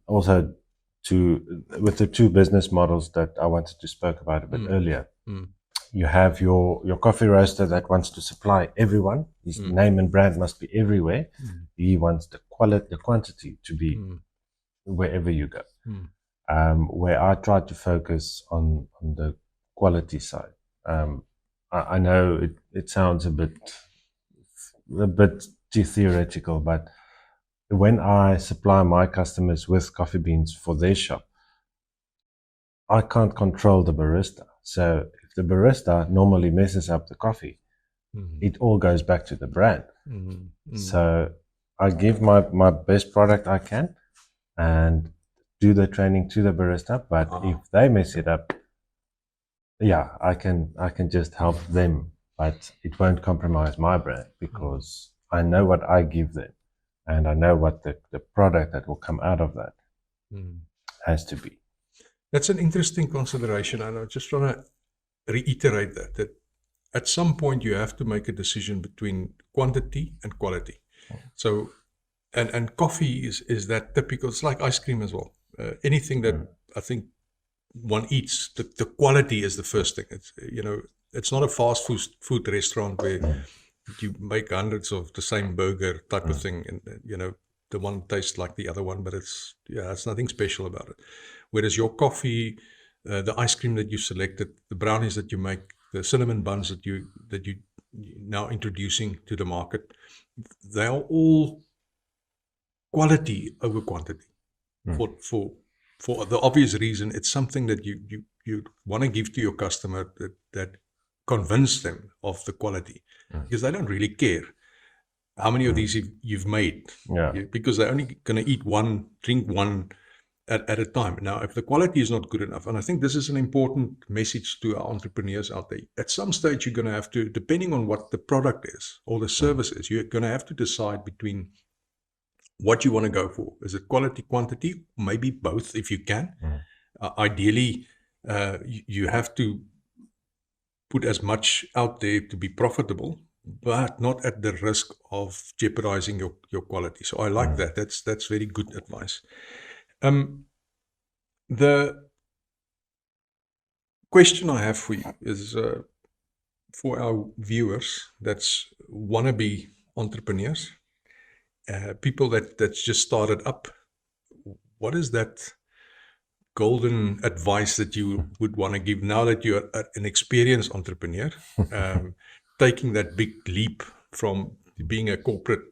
Also, with the two business models that I wanted to spoke about a bit earlier, you have your coffee roaster that wants to supply everyone. His name and brand must be everywhere. He wants the quantity to be wherever you go. Where I try to focus on the quality side. I know it sounds a bit too theoretical, but when I supply my customers with coffee beans for their shop, I can't control the barista. So if the barista normally messes up the coffee, it all goes back to the brand. So I give my best product I can and do the training to the barista. But if they mess it up, yeah, I can just help them, but it won't compromise my brand because I know what I give them and I know what the product that will come out of that has to be. That's an interesting consideration, and I just want to reiterate that at some point you have to make a decision between quantity and quality. So, and coffee is that typical. It's like ice cream as well. Anything that I think one eats, the quality is the first thing. It's it's not a fast food restaurant where you make hundreds of the same burger type of thing, and the one tastes like the other one, but it's nothing special about it. Whereas your coffee, the ice cream that you selected, the brownies that you make, the cinnamon buns that you now introducing to the market, they are all quality over quantity. For the obvious reason, it's something that you want to give to your customer that convince them of the quality, because they don't really care how many of these you've made, because they're only going to eat one, drink one at a time. Now, if the quality is not good enough, and I think this is an important message to our entrepreneurs out there, at some stage you're going to have to, depending on what the product is or the service is, you're going to have to decide between what you want to go for. Is it quality, quantity? Maybe both if you can. Ideally, you have to put as much out there to be profitable, but not at the risk of jeopardizing your quality. So I like that. That's very good advice. The question I have for you is for our viewers that's wannabe entrepreneurs, people that's just started up. What is that golden advice that you would want to give now that you're an experienced entrepreneur, taking that big leap from being a corporate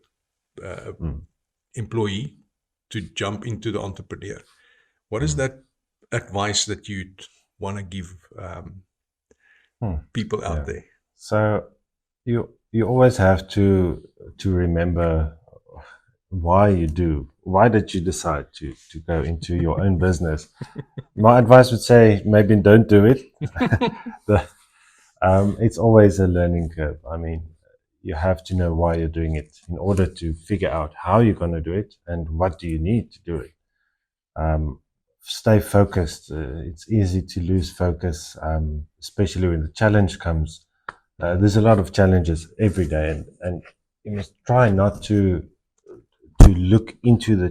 employee to jump into the entrepreneur? What is that advice that you'd want to give people out there? So you always have to remember why did you decide to go into your own business. My advice would say maybe don't do it. It's always a learning curve. I mean, you have to know why you're doing it in order to figure out how you're going to do it and what do you need to do it. Stay focused. It's easy to lose focus, especially when the challenge comes. There's a lot of challenges every day, and you must try not to look into the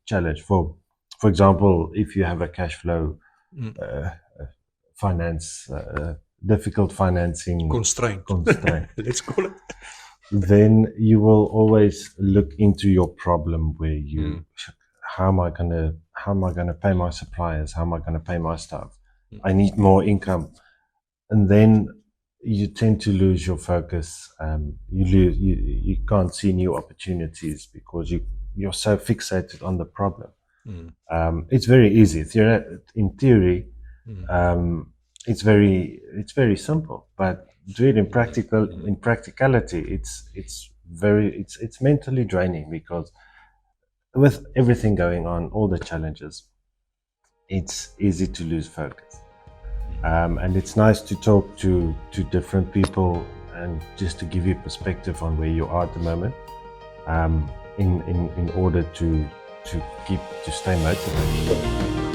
challenge. For example, if you have a cash flow difficult financing constraint, let's call it, then you will always look into your problem where you how am I gonna pay my suppliers, how am I gonna pay my staff, I need more income, and then you tend to lose your focus. You can't see new opportunities because you're so fixated on the problem. It's very easy in theory. It's very simple, but do it in practicality. It's mentally draining because with everything going on, all the challenges, it's easy to lose focus. And it's nice to talk to different people and just to give you perspective on where you are at the moment, in order to stay motivated.